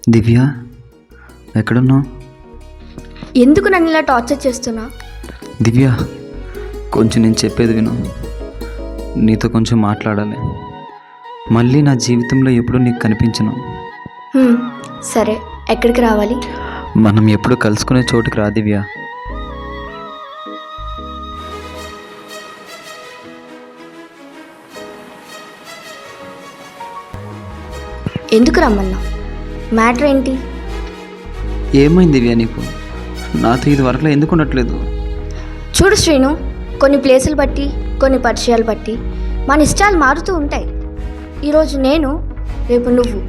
దివ్య, ఎక్కడున్నావు? ఎందుకు నన్ను ఇలా టార్చర్ చేస్తున్నా? దివ్య, కొంచెం నేను చెప్పేది విను. నీతో కొంచెం మాట్లాడాలి. మళ్ళీ నా జీవితంలో ఎప్పుడూ నీకు కనిపించను. సరే, ఎక్కడికి రావాలి? మనం ఎప్పుడు కలుసుకునే చోటుకి రా దివ్య. ఎందుకు రమ్మన్నా? మ్యాటర్ ఏంటి? ఏమైంది దివ్య నీకు? నాతో ఇది వరకులో ఎందుకు ఉండట్లేదు? చూడు శ్రీను, కొన్ని ప్లేసులు బట్టి, కొన్ని పరిచయాలు బట్టి మన ఇష్టాలు మారుతూ ఉంటాయి. ఈరోజు నేను, రేపు నువ్వు.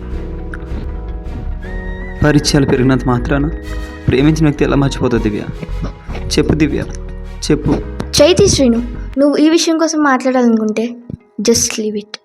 పరిచయాలు పెరిగినంత మాత్రాన ప్రేమించిన వ్యక్తి ఎలా మర్చిపోతుంది దివ్య? చెప్పు దివ్య, చెప్పు. చైతి శ్రీను, నువ్వు ఈ విషయం కోసం మాట్లాడాలనుకుంటే జస్ట్ లీవ్ ఇట్.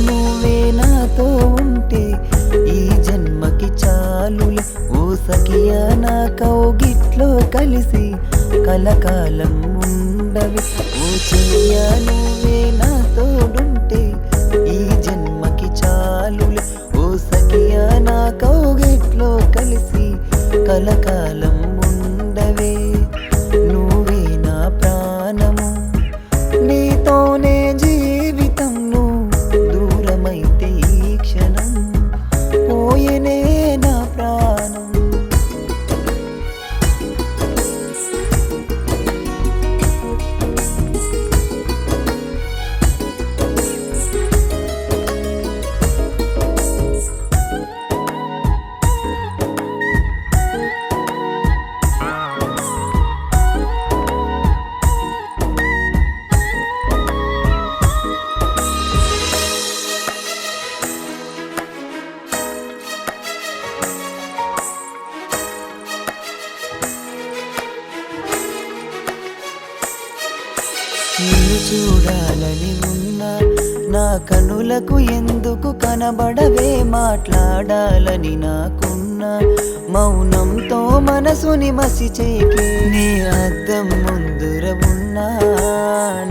నువ్వే నాతో ఉంటే ఈ జన్మకి చాలులే. ఓ సఖియా నా కౌగిట్లో కలిసి కలకాలం ఉండవి. ఓ చెయ్యా నువ్వే నాతోడుంటే ఈ జన్మకి చాలులే. ఓ సఖియా నా కౌగిట్లో కలిసి కలకాలం ఉండవే. నువ్వే నా ప్రాణము, నీతోనే జీవితం. నువ్వు దూరమైతే ఈ క్షణం పోయేనే నా ప్రాణం. నిన్ను చూడాలని ఉన్నా నా కనులకు ఎందుకు కనబడవే. మాట్లాడాలని నాకున్నా మౌనంతో మనసుని మసిచేకే. నీ అద్దం ముందుర ఉన్నా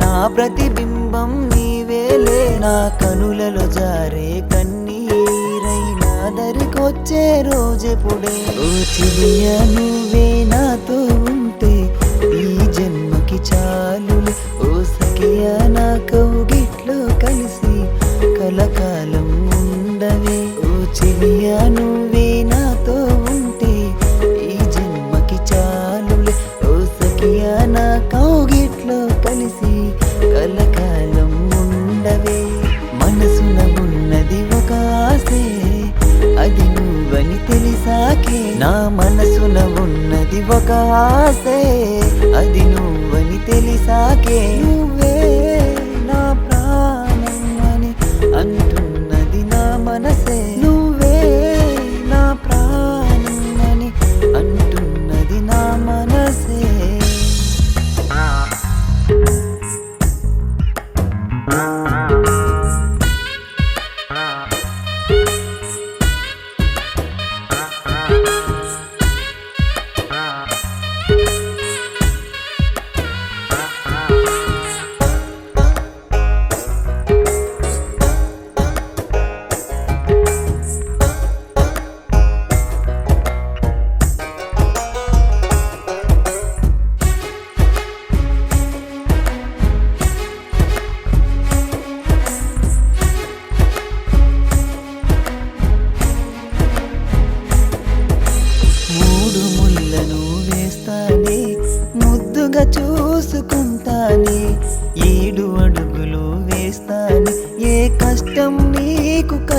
నా ప్రతిబింబం నీవేలే. నా కనులలో జారే కన్నీరై నా దరికొచ్చే రోజెప్పుడే. ఓ చిలియా నువ్వే నాతో ఉంటే ఈ జన్మకి చాలులే. ఓ సఖియా నా కౌగిట్లో కలిసి కలకాలం ఉండవే. ఓ చిలియా నువ్వే నాతో ఉంటే ఈ జన్మకి చాలులే. ఓ సఖియా నా కౌగిట్లో కలిసి కలకాలం ఉండవే. మనసున ఉన్నది ఒక ఆసే, అది నువ్వని తెలిసాకే. నా మనసున ఉన్నది ఒక ఆసే, అది నువ్వని తెలిసాకే. నువ్వే నా ప్రాణం అని అంటున్నది నా మనసే. నువ్వే నా ప్రాణం అని అంటున్నది నా మనసే.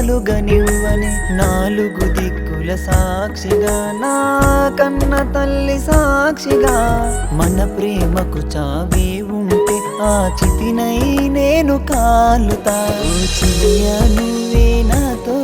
వెలుగనివ్వని నాలుగు దిక్కుల సాక్షిగా నా కన్న తల్లి సాక్షిగా మన ప్రేమకు చావే ఉంటే ఆ చితినై నేను కాలుతా ఓ చెలియా నువ్వే నాతో